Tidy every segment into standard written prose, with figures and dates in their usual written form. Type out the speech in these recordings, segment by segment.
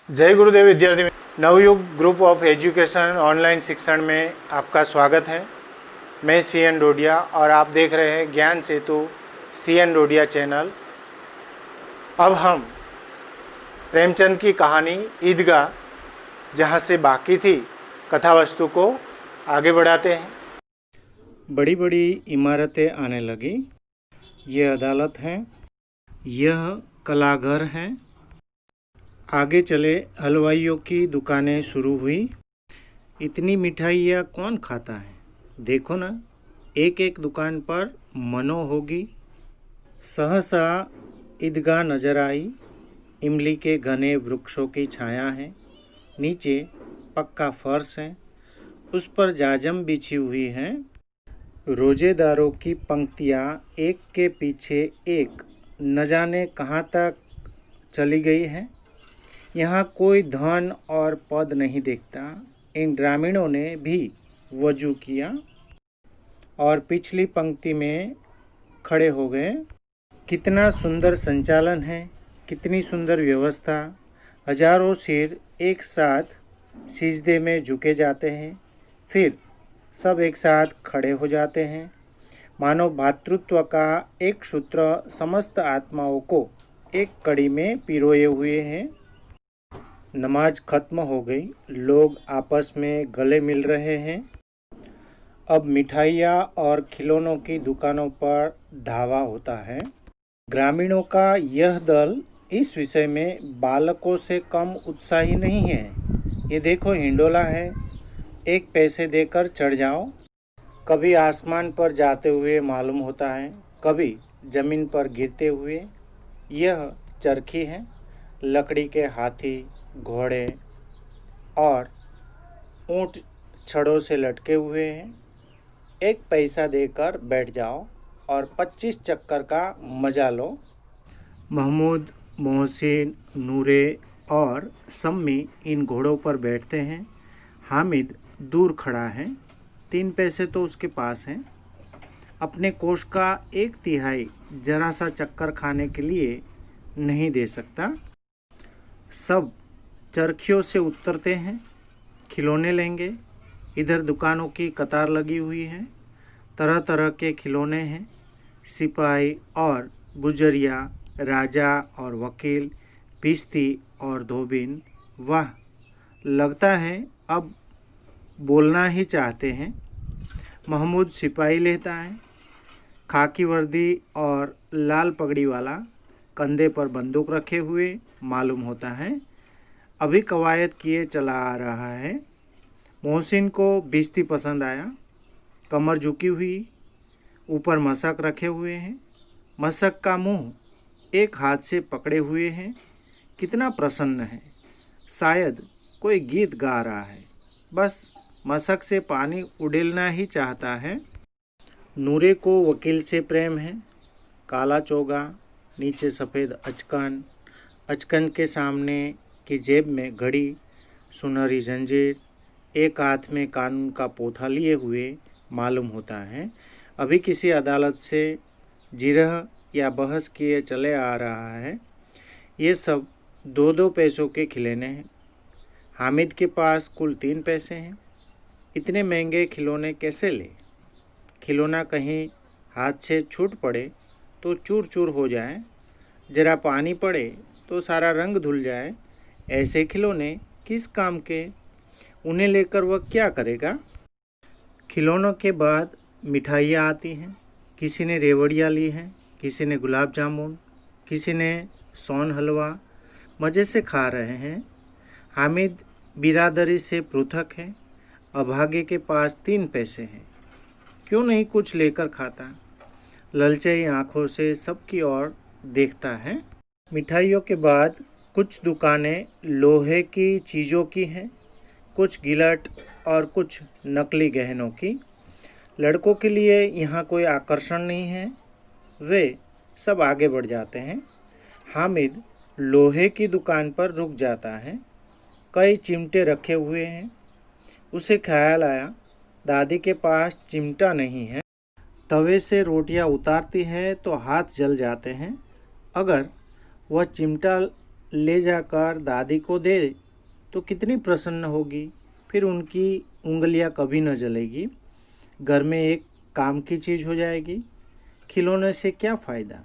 जय गुरुदेव विद्यार्थी Navyug group of education online शिक्षण में आपका स्वागत है। मैं CN डोडिया और आप देख रहे हैं ज्ञान सेतु CN डोडिया चैनल। अब हम प्रेमचंद की कहानी ईदगाह जहाँ से बाकी थी कथा वस्तु को आगे बढ़ाते हैं। बड़ी बड़ी इमारतें आने लगी। यह अदालत है, यह कलाघर है। आगे चले हलवाइयों की दुकानें शुरू हुई। इतनी मिठाइयाँ कौन खाता है? देखो ना, एक एक दुकान पर मनो होगी। सहसा ईदगाह नजर आई। इमली के घने वृक्षों की छाया है। नीचे पक्का फर्श है, उस पर जाजम बिछी हुई है। रोजेदारों की पंक्तियाँ एक के पीछे एक न जाने कहाँ तक चली गई है। यहाँ कोई धन और पद नहीं देखता। इन ग्रामीणों ने भी वजू किया और पिछली पंक्ति में खड़े हो गए। कितना सुंदर संचालन है, कितनी सुंदर व्यवस्था। हजारों सिर एक साथ सिजदे में झुके जाते हैं, फिर सब एक साथ खड़े हो जाते हैं। मानव भातृत्व का एक सूत्र समस्त आत्माओं को एक कड़ी में पिरोए हुए हैं। नमाज खत्म हो गई। लोग आपस में गले मिल रहे हैं। अब मिठाइयाँ और खिलौनों की दुकानों पर धावा होता है। ग्रामीणों का यह दल इस विषय में बालकों से कम उत्साही नहीं है। ये देखो, हिंडोला है, 1 पैसे देकर चढ़ जाओ। कभी आसमान पर जाते हुए मालूम होता है, कभी जमीन पर गिरते हुए। यह चरखी है, लकड़ी के हाथी, घोड़े और ऊंट छड़ों से लटके हुए हैं। 1 पैसा देकर बैठ जाओ और 25 चक्कर का मजा लो। महमूद, मोहसिन, नूरे और सम्मी इन घोड़ों पर बैठते हैं। हामिद दूर खड़ा है, 3 पैसे तो उसके पास हैं। अपने कोष का 1/3 जरा सा चक्कर खाने के लिए नहीं दे सकता। सब चरखियों से उतरते हैं, खिलौने लेंगे। इधर दुकानों की कतार लगी हुई है, तरह तरह के खिलौने हैं। सिपाही और गुजरिया, राजा और वकील, पिश्ती और धोबिन। वाह, लगता है अब बोलना ही चाहते हैं। महमूद सिपाही लेता है, खाकी वर्दी और लाल पगड़ी वाला, कंधे पर बंदूक रखे हुए मालूम होता है। अभी कवायद किए चला आ रहा है। मोहसिन को बिस्ती पसंद आया। कमर झुकी हुई, ऊपर मशक रखे हुए हैं। मशक का मुंह एक हाथ से पकड़े हुए हैं। कितना प्रसन्न है, शायद कोई गीत गा रहा है। बस मशक से पानी उड़ेलना ही चाहता है। नूरे को वकील से प्रेम है। काला चोगा, नीचे सफ़ेद अचकन, अचकन के सामने की जेब में घड़ी, सुनहरी जंजीर, एक हाथ में कानून का पोथा लिए हुए मालूम होता है। अभी किसी अदालत से जिरह या बहस किए चले आ रहा है। ये सब 2-2 पैसों के खिलौने हैं। हामिद के पास कुल 3 पैसे हैं। इतने महंगे खिलौने कैसे ले? खिलौना कहीं हाथ से छूट पड़े तो चूर चूर हो जाए, जरा पानी पड़े तो सारा रंग धुल जाए। ऐसे खिलौने किस काम के? उन्हें लेकर वह क्या करेगा? खिलौनों के बाद मिठाइयाँ आती हैं। किसी ने रेवड़ियाँ ली हैं, किसी ने गुलाब जामुन, किसी ने सोन हलवा। मज़े से खा रहे हैं। हामिद बिरादरी से पृथक है। अभागे के पास 3 पैसे हैं, क्यों नहीं कुछ लेकर खाता? ललचाई आँखों से सबकी ओर देखता है। मिठाइयों के बाद कुछ दुकानें लोहे की चीज़ों की हैं, कुछ गिलट और कुछ नकली गहनों की। लड़कों के लिए यहाँ कोई आकर्षण नहीं है, वे सब आगे बढ़ जाते हैं। हामिद लोहे की दुकान पर रुक जाता है। कई चिमटे रखे हुए हैं। उसे ख्याल आया, दादी के पास चिमटा नहीं है। तवे से रोटियां उतारती है तो हाथ जल जाते हैं। अगर वह चिमटा ले जाकर दादी को दे तो कितनी प्रसन्न होगी, फिर उनकी उंगलियां कभी न जलेगी, घर में एक काम की चीज़ हो जाएगी। खिलौने से क्या फ़ायदा,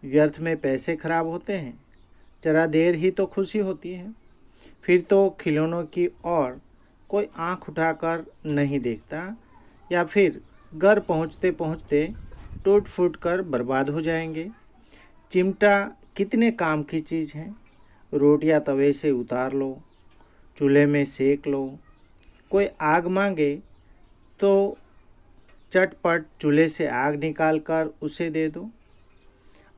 व्यर्थ में पैसे खराब होते हैं, जरा देर ही तो खुशी होती है। फिर तो खिलौनों की ओर कोई आंख उठाकर नहीं देखता, या फिर घर पहुंचते पहुंचते टूट फूट कर बर्बाद हो जाएंगे। चिमटा कितने काम की चीज़ है, रोटियां तवे से उतार लो, चूल्हे में सेक लो, कोई आग मांगे तो चटपट चूल्हे से आग निकाल कर उसे दे दो।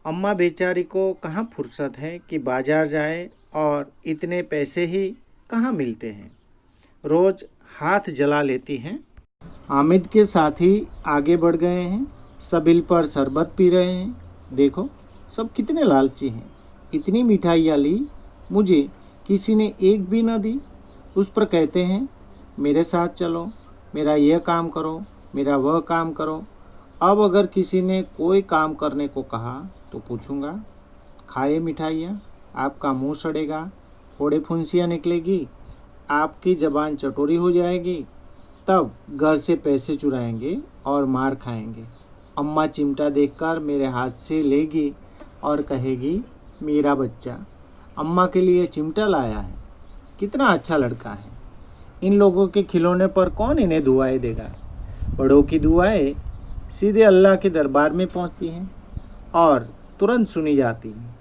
अम्मा बेचारी को कहाँ फुर्सत है कि बाजार जाए, और इतने पैसे ही कहाँ मिलते हैं, रोज़ हाथ जला लेती हैं। हामिद के साथी आगे बढ़ गए हैं, सबिल पर शरबत पी रहे हैं। देखो सब कितने लालची हैं, इतनी मिठाइयाँ ली, मुझे किसी ने एक भी न दी। उस पर कहते हैं मेरे साथ चलो, मेरा यह काम करो, मेरा वह काम करो। अब अगर किसी ने कोई काम करने को कहा तो पूछूंगा, खाए मिठाइयाँ, आपका मुंह सड़ेगा, फोड़े फुंसियाँ निकलेगी, आपकी ज़बान चटोरी हो जाएगी, तब घर से पैसे चुराएंगे और मार खाएंगे। अम्मा चिमटा देखकर मेरे हाथ से लेगी और कहेगी मेरा बच्चा अम्मा के लिए चिमटा लाया है, कितना अच्छा लड़का है। इन लोगों के खिलौने पर कौन इन्हें दुआएं देगा। बड़ों की दुआएं सीधे अल्लाह के दरबार में पहुंचती हैं और तुरंत सुनी जाती हैं।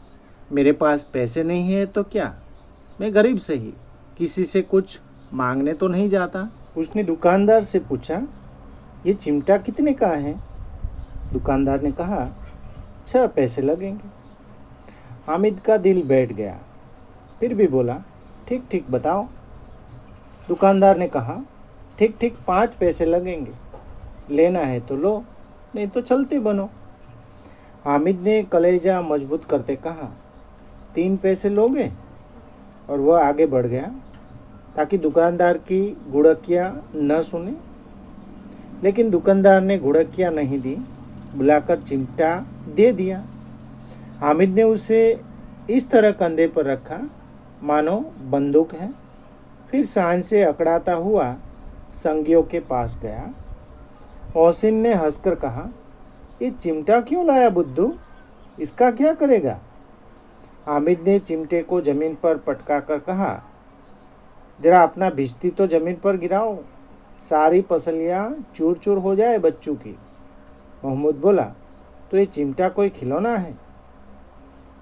मेरे पास पैसे नहीं है तो क्या, मैं गरीब से ही, किसी से कुछ मांगने तो नहीं जाता। उसने दुकानदार से पूछा, ये चिमटा कितने का है। दुकानदार ने कहा 6 पैसे लगेंगे। हामिद का दिल बैठ गया, फिर भी बोला ठीक ठीक बताओ। दुकानदार ने कहा ठीक ठीक 5 पैसे लगेंगे, लेना है तो लो, नहीं तो चलते बनो। हामिद ने कलेजा मजबूत करते कहा 3 पैसे लोगे, और वह आगे बढ़ गया ताकि दुकानदार की गुड़कियाँ न सुने। लेकिन दुकानदार ने गुड़कियाँ नहीं दी, बुलाकर चिमटा दे दिया। हामिद ने उसे इस तरह कंधे पर रखा मानो बंदूक है। फिर सांझ से अकड़ाता हुआ संगियों के पास गया। मोहसिन ने हंसकर कहा, ये चिमटा क्यों लाया बुद्धू, इसका क्या करेगा। हामिद ने चिमटे को ज़मीन पर पटका कर कहा, जरा अपना भिश्ती तो ज़मीन पर गिराओ, सारी पसलियाँ चूर चूर हो जाए बच्चों की। महमूद बोला, तो ये चिमटा कोई खिलौना है।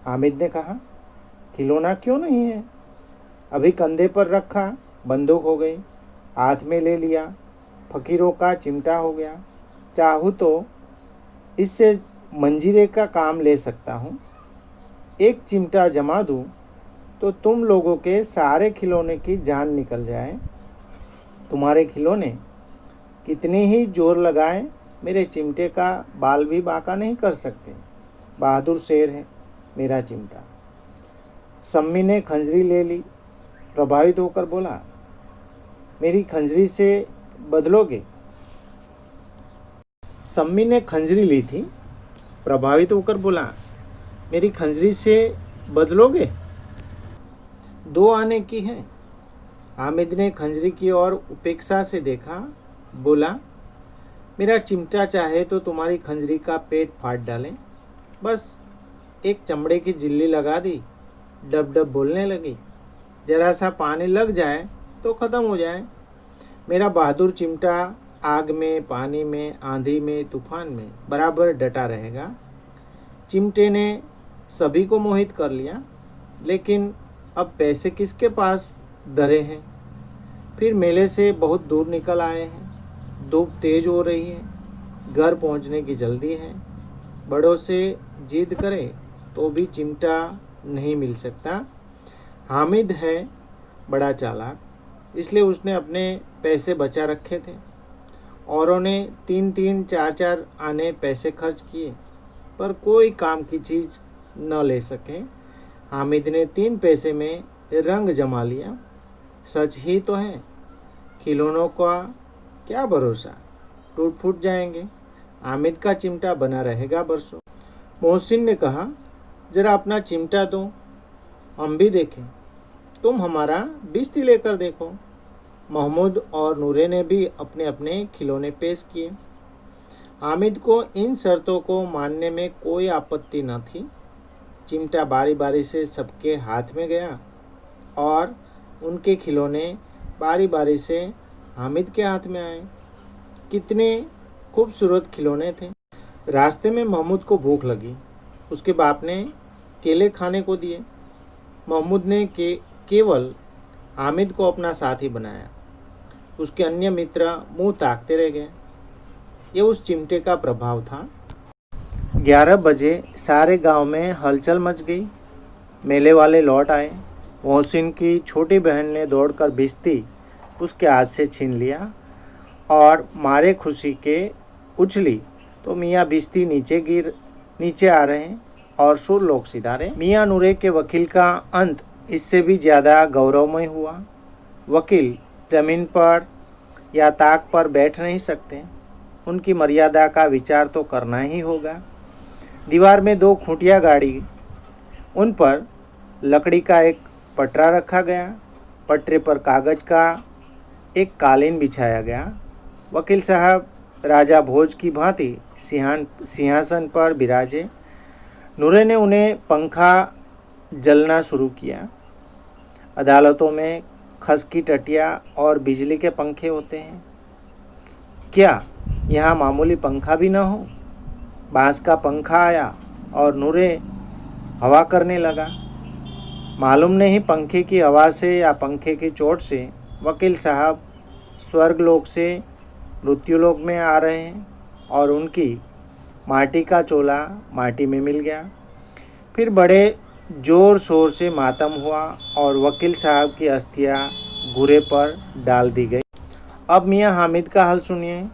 हामिद ने कहा, खिलौना क्यों नहीं है, अभी कंधे पर रखा बंदूक हो गई, हाथ में ले लिया फकीरों का चिमटा हो गया। चाहूँ तो इससे मंजीरे का काम ले सकता हूँ। एक चिमटा जमा दूँ तो तुम लोगों के सारे खिलौने की जान निकल जाए। तुम्हारे खिलौने कितने ही जोर लगाएं, मेरे चिमटे का बाल भी बांका नहीं कर सकते। बहादुर शेर है मेरा चिमटा। सम्मी ने खंजरी ले ली, प्रभावित होकर बोला, मेरी खंजरी से बदलोगे। सम्मी ने खंजरी ली थी, प्रभावित होकर बोला, मेरी खंजरी से बदलोगे। 2 आने की है। हामिद ने खंजरी की ओर उपेक्षा से देखा, बोला, मेरा चिमटा चाहे तो तुम्हारी खंजरी का पेट फाड़ डालें। बस एक चमड़े की झिल्ली लगा दी, डब डब बोलने लगी, जरा सा पानी लग जाए तो ख़त्म हो जाए। मेरा बहादुर चिमटा आग में, पानी में, आंधी में, तूफान में बराबर डटा रहेगा। चिमटे ने सभी को मोहित कर लिया, लेकिन अब पैसे किसके पास धरे हैं। फिर मेले से बहुत दूर निकल आए हैं, धूप तेज हो रही है, घर पहुंचने की जल्दी है। बड़ों से जिद करे तो भी चिमटा नहीं मिल सकता। हामिद है बड़ा चालाक, इसलिए उसने अपने पैसे बचा रखे थे। औरों ने 3-3, 4-4 आने पैसे खर्च किए, पर कोई काम की चीज़ न ले सके। हामिद ने 3 पैसे में रंग जमा लिया। सच ही तो है, खिलौनों का क्या भरोसा, टूट फूट जाएंगे। हामिद का चिमटा बना रहेगा बरसों। मोहसिन ने कहा, जरा अपना चिमटा दो। हम भी देखें, तुम हमारा बिस्ती लेकर देखो। महमूद और नूरे ने भी अपने अपने खिलौने पेश किए। हामिद को इन शर्तों को मानने में कोई आपत्ति न थी। चिमटा बारी बारी से सबके हाथ में गया और उनके खिलौने बारी बारी से हामिद के हाथ में आए। कितने खूबसूरत खिलौने थे। रास्ते में महमूद को भूख लगी। उसके बाप ने केले खाने को दिए। महमूद ने केवल हामिद को अपना साथी बनाया। उसके अन्य मित्र मुंह ताकते रह गए। ये उस चिमटे का प्रभाव था। 11 बजे सारे गांव में हलचल मच गई। मेले वाले लौट आए। मोहसिन की छोटी बहन ने दौड़कर बिस्ती उसके हाथ से छीन लिया और मारे खुशी के उछली तो मियाँ बिस्ती नीचे आ रहे हैं और सुरलोक सितारे। मियाँ नूरे के वकील का अंत इससे भी ज़्यादा गौरवमय हुआ। वकील ज़मीन पर या ताक पर बैठ नहीं सकते। उनकी मर्यादा का विचार तो करना ही होगा। दीवार में 2 खूंटियाँ गाड़ी, उन पर लकड़ी का एक पटरा रखा गया। पटरे पर कागज़ का एक कालीन बिछाया गया। वकील साहब राजा भोज की भांति सिंहासन पर विराजे। नूरे ने उन्हें पंखा जलना शुरू किया। अदालतों में खस की टटिया और बिजली के पंखे होते हैं, क्या यहाँ मामूली पंखा भी न हो? बांस का पंखा आया और नूरे हवा करने लगा। मालूम नहीं पंखे की हवा से या पंखे की चोट से वकील साहब स्वर्गलोक से मृत्युलोक में आ रहे हैं और उनकी माटी का चोला माटी में मिल गया। फिर बड़े ज़ोर शोर से मातम हुआ और वकील साहब की अस्थियां घूरे पर डाल दी गई। अब मियाँ हामिद का हाल सुनिए।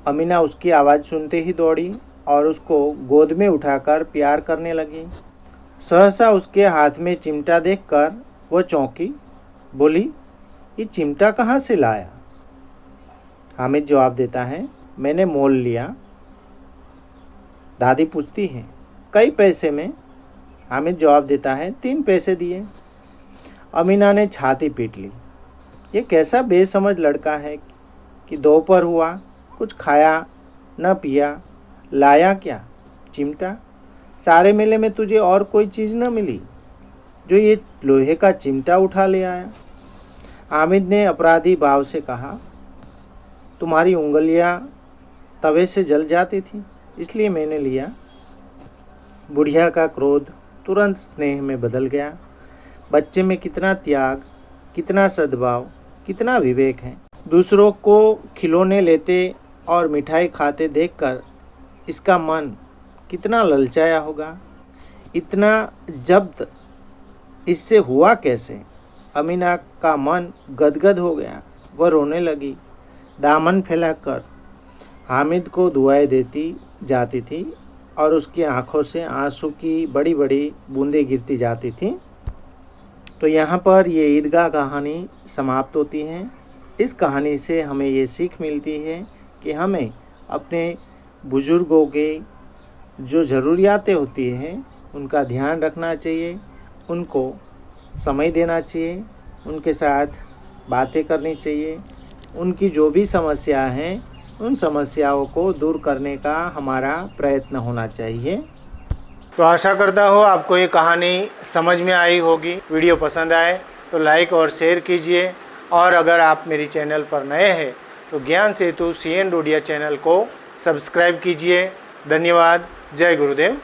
अमीना उसकी आवाज़ सुनते ही दौड़ी और उसको गोद में उठाकर प्यार करने लगी। सहसा उसके हाथ में चिमटा देखकर वह चौंकी। बोली, ये चिमटा कहाँ से लाया? हामिद जवाब देता है, मैंने मोल लिया। दादी पूछती है, कई पैसे में? हामिद जवाब देता है, 3 पैसे दिए। अमीना ने छाती पीट ली। ये कैसा बेसमझ लड़का है कि दोपहर हुआ, कुछ खाया न पिया, लाया क्या? चिमटा। सारे मेले में तुझे और कोई चीज़ न मिली जो ये लोहे का चिमटा उठा ले आया? हामिद ने अपराधी भाव से कहा, तुम्हारी उंगलियां तवे से जल जाती थी इसलिए मैंने लिया। बुढ़िया का क्रोध तुरंत स्नेह में बदल गया। बच्चे में कितना त्याग, कितना सद्भाव, कितना विवेक है। दूसरों को खिलौने लेते और मिठाई खाते देखकर इसका मन कितना ललचाया होगा। इतना जब्त इससे हुआ कैसे? अमीना का मन गदगद हो गया। वह रोने लगी। दामन फैलाकर हामिद को दुआएं देती जाती थी और उसकी आंखों से आंसू की बड़ी बड़ी बूंदें गिरती जाती थीं। तो यहाँ पर ये ईदगाह कहानी समाप्त होती है। इस कहानी से हमें ये सीख मिलती है कि हमें अपने बुज़ुर्गों के जो ज़रूरियातें होती हैं उनका ध्यान रखना चाहिए, उनको समय देना चाहिए, उनके साथ बातें करनी चाहिए। उनकी जो भी समस्या हैं उन समस्याओं को दूर करने का हमारा प्रयत्न होना चाहिए। तो आशा करता हूँ आपको ये कहानी समझ में आई होगी। वीडियो पसंद आए तो लाइक और शेयर कीजिए और अगर आप मेरी चैनल पर नए हैं तो ज्ञान सेतु CN डोडिया चैनल को सब्सक्राइब कीजिए। धन्यवाद। जय गुरुदेव।